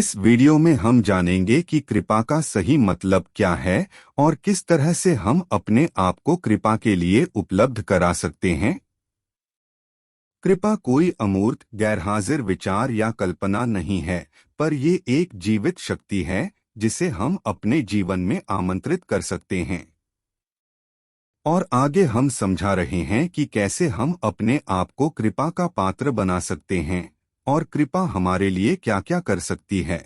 इस वीडियो में हम जानेंगे कि कृपा का सही मतलब क्या है और किस तरह से हम अपने आप को कृपा के लिए उपलब्ध करा सकते हैं। कृपा कोई अमूर्त गैरहाजिर विचार या कल्पना नहीं है, पर ये एक जीवित शक्ति है जिसे हम अपने जीवन में आमंत्रित कर सकते हैं। और आगे हम समझा रहे हैं कि कैसे हम अपने आप को कृपा का पात्र बना सकते हैं और कृपा हमारे लिए क्या क्या कर सकती है।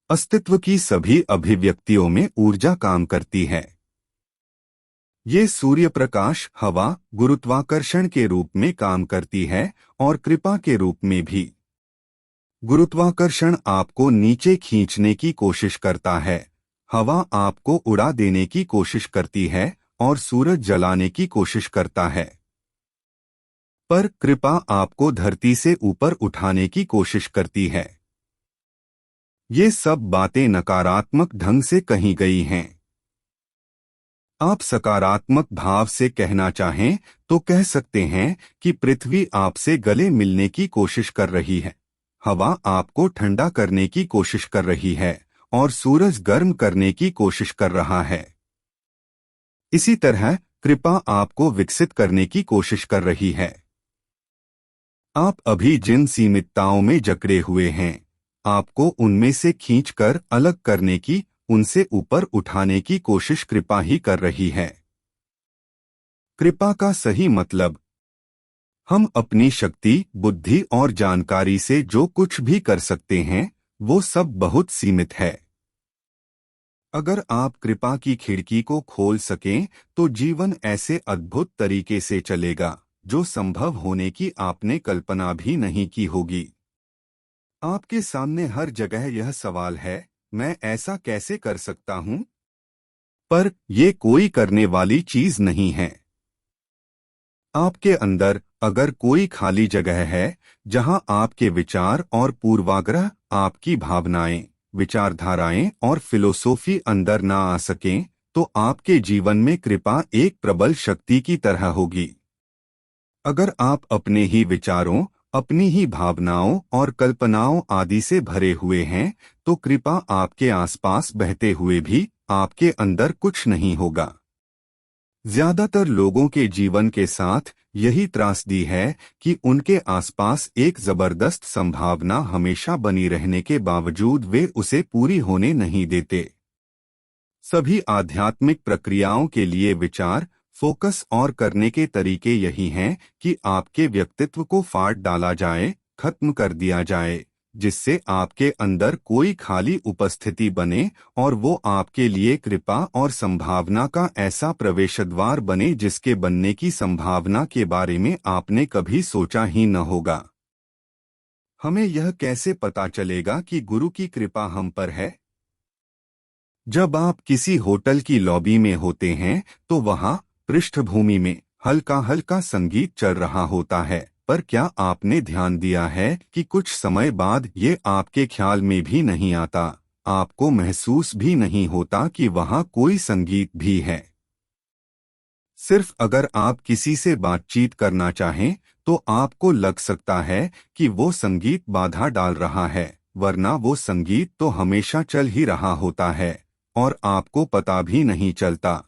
अस्तित्व की सभी अभिव्यक्तियों में ऊर्जा काम करती है। ये सूर्य प्रकाश, हवा, गुरुत्वाकर्षण के रूप में काम करती है और कृपा के रूप में भी। गुरुत्वाकर्षण आपको नीचे खींचने की कोशिश करता है, हवा आपको उड़ा देने की कोशिश करती है और सूरज जलाने की कोशिश करता है। पर कृपा आपको धरती से ऊपर उठाने की कोशिश करती है। ये सब बातें नकारात्मक ढंग से कही गई हैं। आप सकारात्मक भाव से कहना चाहें तो कह सकते हैं कि पृथ्वी आपसे गले मिलने की कोशिश कर रही है, हवा आपको ठंडा करने की कोशिश कर रही है और सूरज गर्म करने की कोशिश कर रहा है। इसी तरह कृपा आपको विकसित करने की कोशिश कर रही है। आप अभी जिन सीमितताओं में जकड़े हुए हैं, आपको उनमें से खींचकर अलग करने की, उनसे ऊपर उठाने की कोशिश कृपा ही कर रही है। कृपा का सही मतलब, हम अपनी शक्ति, बुद्धि और जानकारी से जो कुछ भी कर सकते हैं वो सब बहुत सीमित है। अगर आप कृपा की खिड़की को खोल सकें तो जीवन ऐसे अद्भुत तरीके से चलेगा जो संभव होने की आपने कल्पना भी नहीं की होगी। आपके सामने हर जगह यह सवाल है, मैं ऐसा कैसे कर सकता हूं? पर ये कोई करने वाली चीज नहीं है। आपके अंदर अगर कोई खाली जगह है जहां आपके विचार और पूर्वाग्रह, आपकी भावनाएं, विचारधाराएं और फिलोसोफी अंदर ना आ सकें, तो आपके जीवन में कृपा एक प्रबल शक्ति की तरह होगी। अगर आप अपने ही विचारों, अपनी ही भावनाओं और कल्पनाओं आदि से भरे हुए हैं, तो कृपा आपके आसपास बहते हुए भी आपके अंदर कुछ नहीं होगा। ज्यादातर लोगों के जीवन के साथ यही त्रासदी है कि उनके आसपास एक जबरदस्त संभावना हमेशा बनी रहने के बावजूद वे उसे पूरी होने नहीं देते। सभी आध्यात्मिक प्रक्रियाओं के लिए विचार, फोकस और करने के तरीके यही हैं कि आपके व्यक्तित्व को फाड़ डाला जाए, खत्म कर दिया जाए, जिससे आपके अंदर कोई खाली उपस्थिति बने और वो आपके लिए कृपा और संभावना का ऐसा प्रवेश द्वार बने जिसके बनने की संभावना के बारे में आपने कभी सोचा ही न होगा। हमें यह कैसे पता चलेगा कि गुरु की कृपा हम पर है? जब आप किसी होटल की लॉबी में होते हैं तो वहां पृष्ठभूमि में हल्का हल्का संगीत चल रहा होता है, पर क्या आपने ध्यान दिया है कि कुछ समय बाद ये आपके ख्याल में भी नहीं आता, आपको महसूस भी नहीं होता कि वहां कोई संगीत भी है। सिर्फ अगर आप किसी से बातचीत करना चाहें तो आपको लग सकता है कि वो संगीत बाधा डाल रहा है, वरना वो संगीत तो हमेशा चल ही रहा होता है और आपको पता भी नहीं चलता।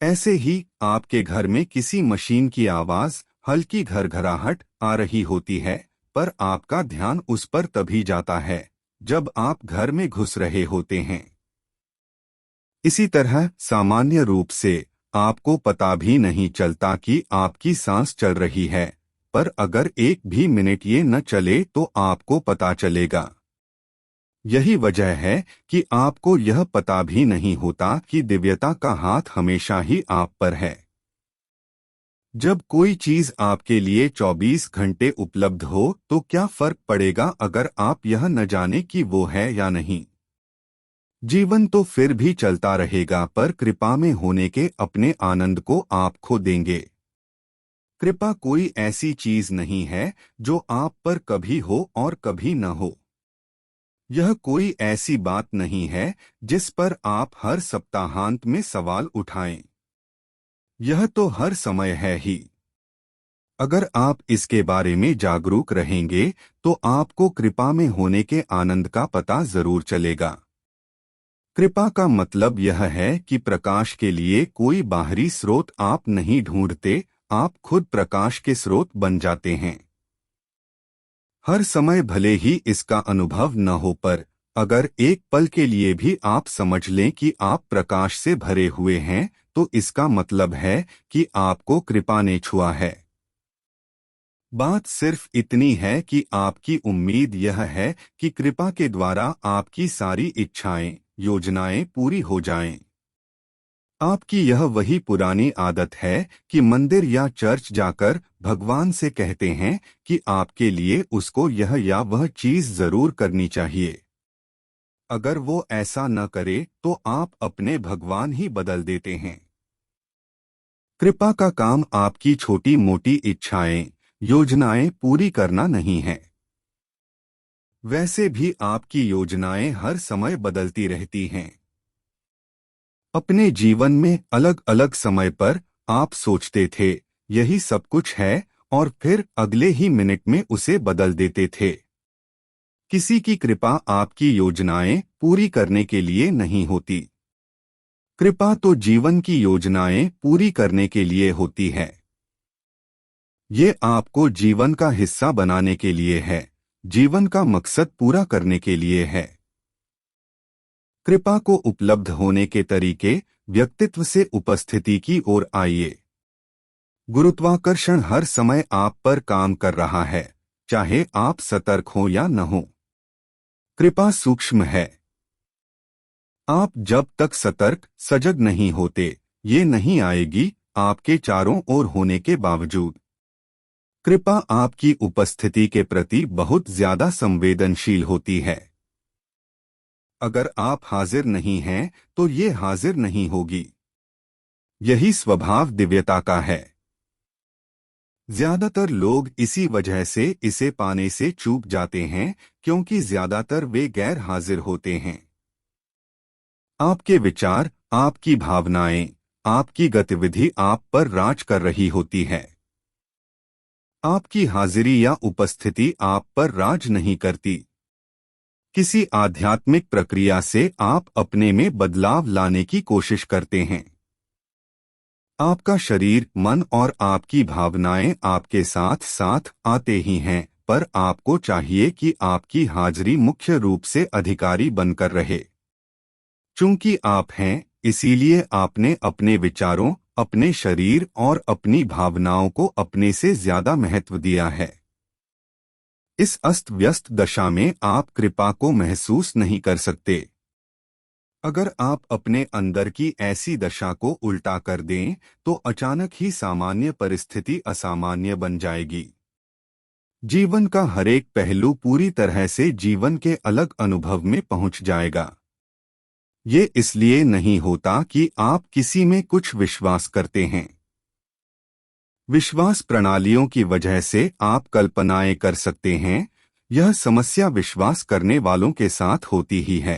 ऐसे ही आपके घर में किसी मशीन की आवाज, हल्की घरघराहट आ रही होती है, पर आपका ध्यान उस पर तभी जाता है जब आप घर में घुस रहे होते हैं। इसी तरह सामान्य रूप से आपको पता भी नहीं चलता कि आपकी सांस चल रही है, पर अगर एक भी मिनट ये न चले तो आपको पता चलेगा। यही वजह है कि आपको यह पता भी नहीं होता कि दिव्यता का हाथ हमेशा ही आप पर है। जब कोई चीज आपके लिए 24 घंटे उपलब्ध हो तो क्या फर्क पड़ेगा अगर आप यह न जाने कि वो है या नहीं? जीवन तो फिर भी चलता रहेगा, पर कृपा में होने के अपने आनंद को आप खो देंगे। कृपा कोई ऐसी चीज नहीं है जो आप पर कभी हो और कभी न हो। यह कोई ऐसी बात नहीं है जिस पर आप हर सप्ताहांत में सवाल उठाएं। यह तो हर समय है ही। अगर आप इसके बारे में जागरूक रहेंगे तो आपको कृपा में होने के आनंद का पता जरूर चलेगा। कृपा का मतलब यह है कि प्रकाश के लिए कोई बाहरी स्रोत आप नहीं ढूंढते, आप खुद प्रकाश के स्रोत बन जाते हैं। हर समय भले ही इसका अनुभव न हो, पर अगर एक पल के लिए भी आप समझ लें कि आप प्रकाश से भरे हुए हैं, तो इसका मतलब है कि आपको कृपा ने छुआ है। बात सिर्फ इतनी है कि आपकी उम्मीद यह है कि कृपा के द्वारा आपकी सारी इच्छाएं, योजनाएं पूरी हो जाएं। आपकी यह वही पुरानी आदत है कि मंदिर या चर्च जाकर भगवान से कहते हैं कि आपके लिए उसको यह या वह चीज जरूर करनी चाहिए। अगर वो ऐसा न करे तो आप अपने भगवान ही बदल देते हैं। कृपा का काम आपकी छोटी मोटी इच्छाएं, योजनाएं पूरी करना नहीं है। वैसे भी आपकी योजनाएं हर समय बदलती रहती हैं। अपने जीवन में अलग अलग समय पर आप सोचते थे यही सब कुछ है, और फिर अगले ही मिनट में उसे बदल देते थे। किसी की कृपा आपकी योजनाएं पूरी करने के लिए नहीं होती। कृपा तो जीवन की योजनाएं पूरी करने के लिए होती है। ये आपको जीवन का हिस्सा बनाने के लिए है, जीवन का मकसद पूरा करने के लिए है। कृपा को उपलब्ध होने के तरीके, व्यक्तित्व से उपस्थिति की ओर आइए। गुरुत्वाकर्षण हर समय आप पर काम कर रहा है, चाहे आप सतर्क हो या न हो। कृपा सूक्ष्म है। आप जब तक सतर्क, सजग नहीं होते, ये नहीं आएगी, आपके चारों ओर होने के बावजूद। कृपा आपकी उपस्थिति के प्रति बहुत ज्यादा संवेदनशील होती है। अगर आप हाजिर नहीं हैं, तो ये हाजिर नहीं होगी। यही स्वभाव दिव्यता का है। ज्यादातर लोग इसी वजह से इसे पाने से चूक जाते हैं, क्योंकि ज्यादातर वे गैर हाजिर होते हैं। आपके विचार, आपकी भावनाएं, आपकी गतिविधि आप पर राज कर रही होती है। आपकी हाजिरी या उपस्थिति आप पर राज नहीं करती। किसी आध्यात्मिक प्रक्रिया से आप अपने में बदलाव लाने की कोशिश करते हैं। आपका शरीर, मन और आपकी भावनाएं आपके साथ साथ आते ही हैं, पर आपको चाहिए कि आपकी हाजिरी मुख्य रूप से अधिकारी बनकर रहे। चूंकि आप हैं, इसीलिए आपने अपने विचारों, अपने शरीर और अपनी भावनाओं को अपने से ज्यादा महत्व दिया है। इस अस्त व्यस्त दशा में आप कृपा को महसूस नहीं कर सकते। अगर आप अपने अंदर की ऐसी दशा को उल्टा कर दें, तो अचानक ही सामान्य परिस्थिति असामान्य बन जाएगी। जीवन का हरेक पहलू पूरी तरह से जीवन के अलग अनुभव में पहुंच जाएगा। ये इसलिए नहीं होता कि आप किसी में कुछ विश्वास करते हैं। विश्वास प्रणालियों की वजह से आप कल्पनाएं कर सकते हैं। यह समस्या विश्वास करने वालों के साथ होती ही है।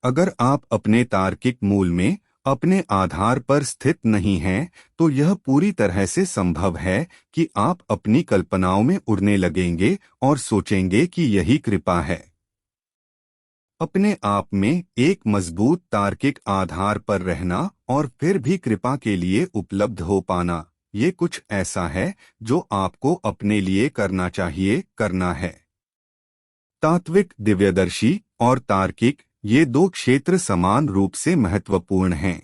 अगर आप अपने तार्किक मूल में, अपने आधार पर स्थित नहीं हैं, तो यह पूरी तरह से संभव है कि आप अपनी कल्पनाओं में उड़ने लगेंगे और सोचेंगे कि यही कृपा है। अपने आप में एक मजबूत तार्किक आधार पर रहना और फिर भी कृपा के लिए उपलब्ध हो पाना, ये कुछ ऐसा है जो आपको अपने लिए करना चाहिए, करना है। तात्विक, दिव्यदर्शी और तार्किक, ये दो क्षेत्र समान रूप से महत्वपूर्ण हैं।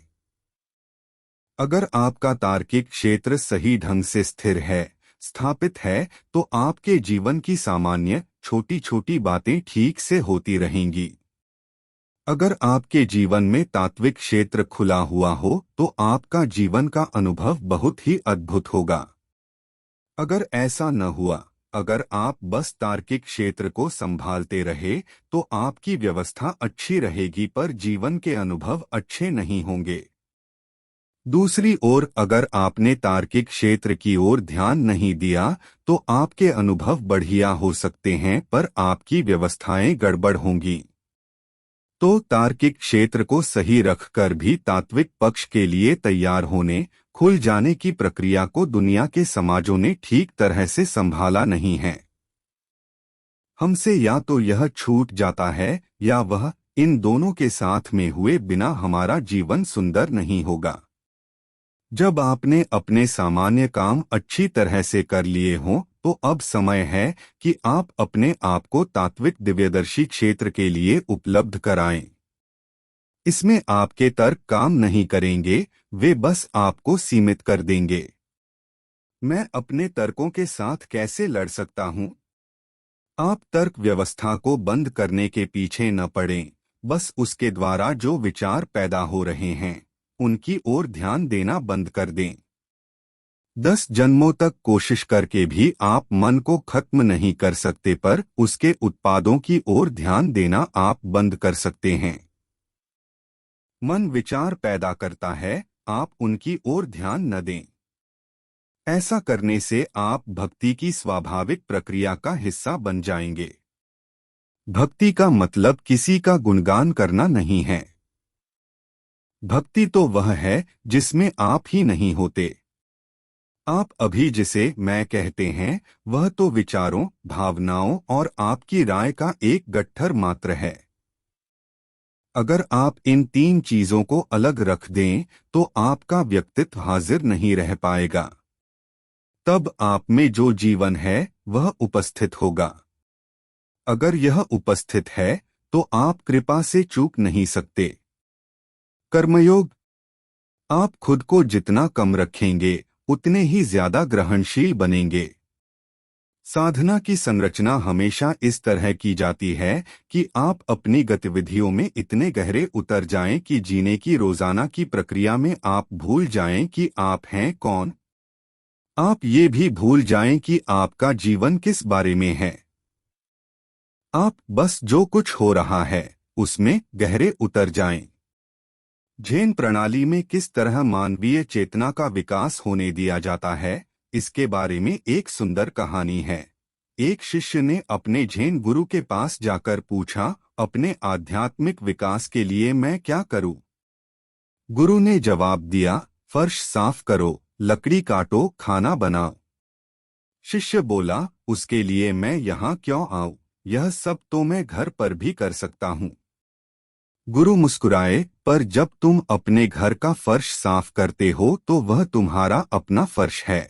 अगर आपका तार्किक क्षेत्र सही ढंग से स्थिर है, स्थापित है, तो आपके जीवन की सामान्य छोटी छोटी बातें ठीक से होती रहेंगी। अगर आपके जीवन में तात्विक क्षेत्र खुला हुआ हो, तो आपका जीवन का अनुभव बहुत ही अद्भुत होगा। अगर ऐसा न हुआ, अगर आप बस तार्किक क्षेत्र को संभालते रहे, तो आपकी व्यवस्था अच्छी रहेगी पर जीवन के अनुभव अच्छे नहीं होंगे। दूसरी ओर, अगर आपने तार्किक क्षेत्र की ओर ध्यान नहीं दिया, तो आपके अनुभव बढ़िया हो सकते हैं पर आपकी व्यवस्थाएं गड़बड़ होंगी। तो तार्किक क्षेत्र को सही रखकर भी तात्विक पक्ष के लिए तैयार होने, खुल जाने की प्रक्रिया को दुनिया के समाजों ने ठीक तरह से संभाला नहीं है। हमसे या तो यह छूट जाता है या वह, इन दोनों के साथ में हुए बिना हमारा जीवन सुंदर नहीं होगा। जब आपने अपने सामान्य काम अच्छी तरह से कर लिए हों, तो अब समय है कि आप अपने आप को तात्विक दिव्यदर्शी क्षेत्र के लिए उपलब्ध कराएं। इसमें आपके तर्क काम नहीं करेंगे, वे बस आपको सीमित कर देंगे। मैं अपने तर्कों के साथ कैसे लड़ सकता हूं? आप तर्क व्यवस्था को बंद करने के पीछे न पड़ें, बस उसके द्वारा जो विचार पैदा हो रहे हैं उनकी ओर ध्यान देना बंद कर दें। 10 जन्मों तक कोशिश करके भी आप मन को खत्म नहीं कर सकते, पर उसके उत्पादों की ओर ध्यान देना आप बंद कर सकते हैं। मन विचार पैदा करता है, आप उनकी ओर ध्यान न दें। ऐसा करने से आप भक्ति की स्वाभाविक प्रक्रिया का हिस्सा बन जाएंगे। भक्ति का मतलब किसी का गुणगान करना नहीं है। भक्ति तो वह है जिसमें आप ही नहीं होते। आप अभी जिसे मैं कहते हैं, वह तो विचारों, भावनाओं और आपकी राय का एक गट्ठर मात्र है। अगर आप इन 3 चीजों को अलग रख दें, तो आपका व्यक्तित्व हाजिर नहीं रह पाएगा। तब आप में जो जीवन है, वह उपस्थित होगा। अगर यह उपस्थित है, तो आप कृपा से चूक नहीं सकते। कर्मयोग। आप खुद को जितना कम रखेंगे, उतने ही ज्यादा ग्रहणशील बनेंगे। साधना की संरचना हमेशा इस तरह की जाती है कि आप अपनी गतिविधियों में इतने गहरे उतर जाएं कि जीने की रोजाना की प्रक्रिया में आप भूल जाएं कि आप हैं कौन। आप ये भी भूल जाएं कि आपका जीवन किस बारे में है। आप बस जो कुछ हो रहा है, उसमें गहरे उतर जाएं। झेन प्रणाली में किस तरह मानवीय चेतना का विकास होने दिया जाता है, इसके बारे में एक सुंदर कहानी है। एक शिष्य ने अपने झेन गुरु के पास जाकर पूछा, अपने आध्यात्मिक विकास के लिए मैं क्या करूं? गुरु ने जवाब दिया, फर्श साफ करो, लकड़ी काटो, खाना बनाओ। शिष्य बोला, उसके लिए मैं यहाँ क्यों आऊं? यह सब तो मैं घर पर भी कर सकता हूँ। गुरु मुस्कुराए, पर जब तुम अपने घर का फर्श साफ करते हो तो वह तुम्हारा अपना फर्श है।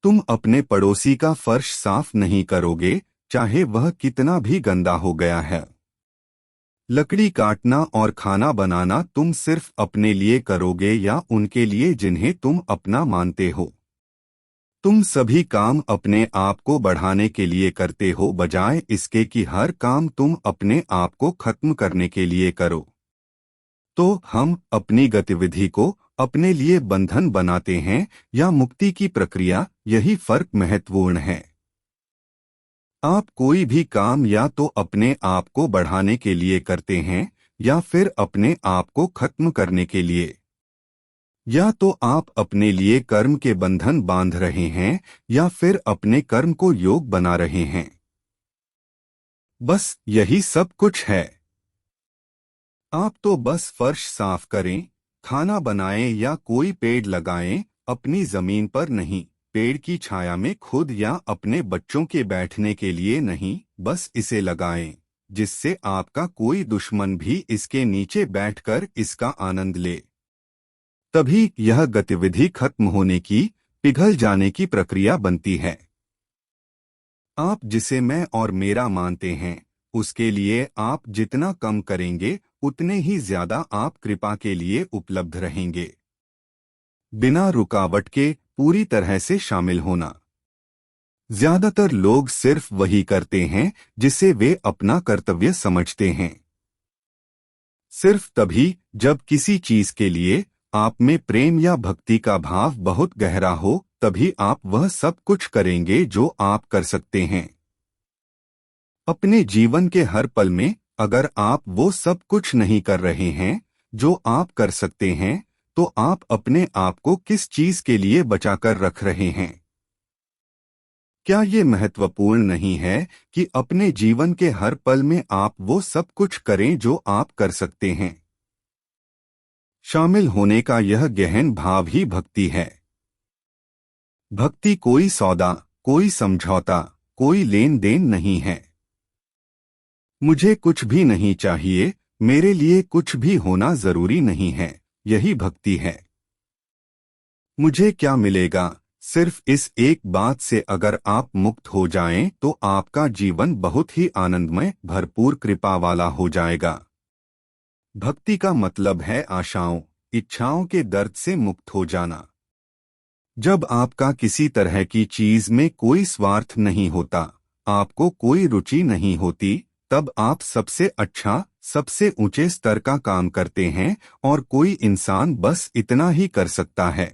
तुम अपने पड़ोसी का फर्श साफ नहीं करोगे, चाहे वह कितना भी गंदा हो गया है। लकड़ी काटना और खाना बनाना तुम सिर्फ अपने लिए करोगे या उनके लिए जिन्हें तुम अपना मानते हो। तुम सभी काम अपने आप को बढ़ाने के लिए करते हो, बजाय इसके कि हर काम तुम अपने आप को खत्म करने के लिए करो। तो हम अपनी गतिविधि को अपने लिए बंधन बनाते हैं या मुक्ति की प्रक्रिया, यही फर्क महत्वपूर्ण है। आप कोई भी काम या तो अपने आप को बढ़ाने के लिए करते हैं या फिर अपने आप को खत्म करने के लिए। या तो आप अपने लिए कर्म के बंधन बांध रहे हैं या फिर अपने कर्म को योग बना रहे हैं। बस यही सब कुछ है। आप तो बस फर्श साफ करें, खाना बनाएं या कोई पेड़ लगाएं, अपनी जमीन पर नहीं, पेड़ की छाया में खुद या अपने बच्चों के बैठने के लिए नहीं, बस इसे लगाएं, जिससे आपका कोई दुश्मन भी इसके नीचे बैठकर इसका आनंद ले। तभी यह गतिविधि खत्म होने की, पिघल जाने की प्रक्रिया बनती है। आप जिसे मैं और मेरा मानते हैं, उसके लिए आप जितना कम करेंगे, उतने ही ज्यादा आप कृपा के लिए उपलब्ध रहेंगे। बिना रुकावट के पूरी तरह से शामिल होना। ज्यादातर लोग सिर्फ वही करते हैं जिसे वे अपना कर्तव्य समझते हैं। सिर्फ तभी जब किसी चीज के लिए आप में प्रेम या भक्ति का भाव बहुत गहरा हो, तभी आप वह सब कुछ करेंगे जो आप कर सकते हैं। अपने जीवन के हर पल में अगर आप वो सब कुछ नहीं कर रहे हैं जो आप कर सकते हैं, तो आप अपने आप को किस चीज के लिए बचाकर रख रहे हैं? क्या ये महत्वपूर्ण नहीं है कि अपने जीवन के हर पल में आप वो सब कुछ करें जो आप कर सकते हैं? शामिल होने का यह गहन भाव ही भक्ति है। भक्ति कोई सौदा, कोई समझौता, कोई लेन देन नहीं है। मुझे कुछ भी नहीं चाहिए, मेरे लिए कुछ भी होना जरूरी नहीं है, यही भक्ति है। मुझे क्या मिलेगा, सिर्फ इस एक बात से अगर आप मुक्त हो जाएं तो आपका जीवन बहुत ही आनंदमय, भरपूर, कृपा वाला हो जाएगा। भक्ति का मतलब है आशाओं, इच्छाओं के दर्द से मुक्त हो जाना। जब आपका किसी तरह की चीज में कोई स्वार्थ नहीं होता, आपको कोई रुचि नहीं होती, तब आप सबसे अच्छा, सबसे ऊंचे स्तर का काम करते हैं और कोई इंसान बस इतना ही कर सकता है।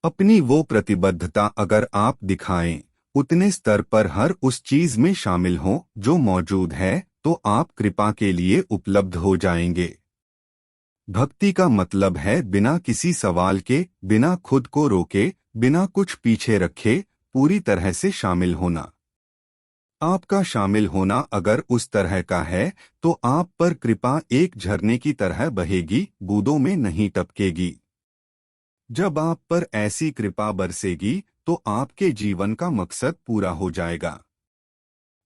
अपनी वो प्रतिबद्धता अगर आप दिखाएं, उतने स्तर पर हर उस चीज में शामिल हो जो मौजूद है, तो आप कृपा के लिए उपलब्ध हो जाएंगे। भक्ति का मतलब है बिना किसी सवाल के, बिना खुद को रोके, बिना कुछ पीछे रखे, पूरी तरह से शामिल होना। आपका शामिल होना अगर उस तरह का है तो आप पर कृपा एक झरने की तरह बहेगी, बूंदों में नहीं टपकेगी। जब आप पर ऐसी कृपा बरसेगी तो आपके जीवन का मकसद पूरा हो जाएगा।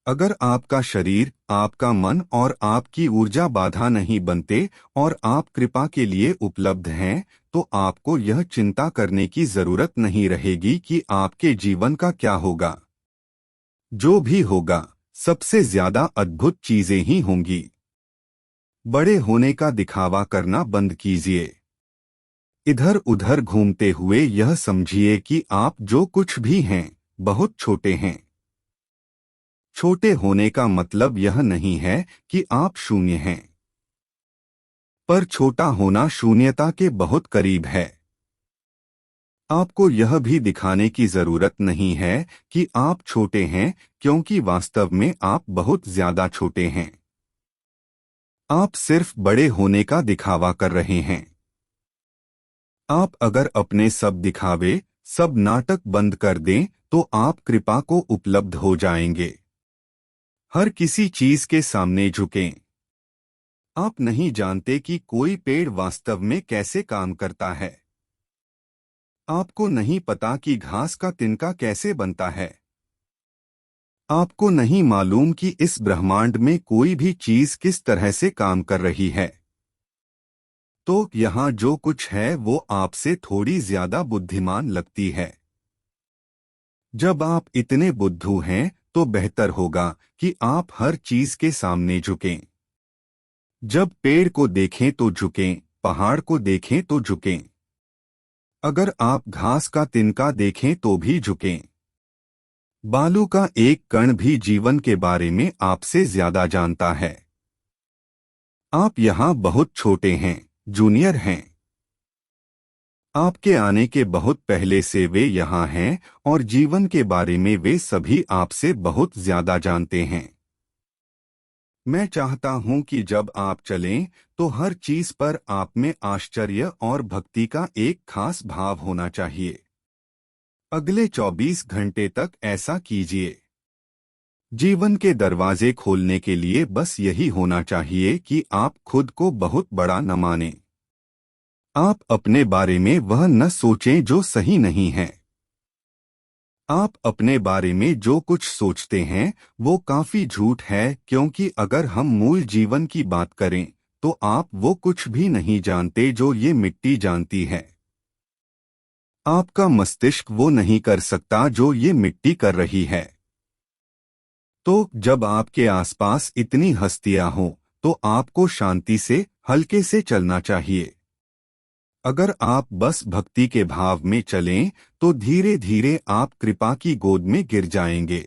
अगर आपका शरीर, आपका मन और आपकी ऊर्जा बाधा नहीं बनते और आप कृपा के लिए उपलब्ध हैं, तो आपको यह चिंता करने की जरूरत नहीं रहेगी कि आपके जीवन का क्या होगा। जो भी होगा, सबसे ज्यादा अद्भुत चीजें ही होंगी। बड़े होने का दिखावा करना बंद कीजिए। इधर उधर घूमते हुए यह समझिए कि आप जो कुछ भी हैं, बहुत छोटे हैं। छोटे होने का मतलब यह नहीं है कि आप शून्य हैं, पर छोटा होना शून्यता के बहुत करीब है। आपको यह भी दिखाने की जरूरत नहीं है कि आप छोटे हैं, क्योंकि वास्तव में आप बहुत ज्यादा छोटे हैं। आप सिर्फ बड़े होने का दिखावा कर रहे हैं। आप अगर अपने सब दिखावे, सब नाटक बंद कर दें, तो आप कृपा को उपलब्ध हो जाएंगे। हर किसी चीज के सामने झुकें। आप नहीं जानते कि कोई पेड़ वास्तव में कैसे काम करता है। आपको नहीं पता कि घास का तिनका कैसे बनता है। आपको नहीं मालूम कि इस ब्रह्मांड में कोई भी चीज किस तरह से काम कर रही है। तो यहाँ जो कुछ है वो आपसे थोड़ी ज्यादा बुद्धिमान लगती है। जब आप इतने बुद्धू हैं तो बेहतर होगा कि आप हर चीज के सामने झुकें। जब पेड़ को देखें तो झुकें, पहाड़ को देखें तो झुकें। अगर आप घास का तिनका देखें तो भी झुकें। बालू का एक कण भी जीवन के बारे में आपसे ज्यादा जानता है। आप यहाँ बहुत छोटे हैं, जूनियर हैं। आपके आने के बहुत पहले से वे यहाँ हैं और जीवन के बारे में वे सभी आपसे बहुत ज्यादा जानते हैं। मैं चाहता हूं कि जब आप चलें तो हर चीज पर आप में आश्चर्य और भक्ति का एक खास भाव होना चाहिए। अगले 24 घंटे तक ऐसा कीजिए। जीवन के दरवाजे खोलने के लिए बस यही होना चाहिए कि आप खुद को बहुत बड़ा न मानें। आप अपने बारे में वह न सोचें जो सही नहीं है। आप अपने बारे में जो कुछ सोचते हैं वो काफी झूठ है, क्योंकि अगर हम मूल जीवन की बात करें तो आप वो कुछ भी नहीं जानते जो ये मिट्टी जानती है। आपका मस्तिष्क वो नहीं कर सकता जो ये मिट्टी कर रही है। तो जब आपके आसपास इतनी हस्तियां हों तो आपको शांति से, हल्के से चलना चाहिए। अगर आप बस भक्ति के भाव में चलें तो धीरे धीरे आप कृपा की गोद में गिर जाएंगे।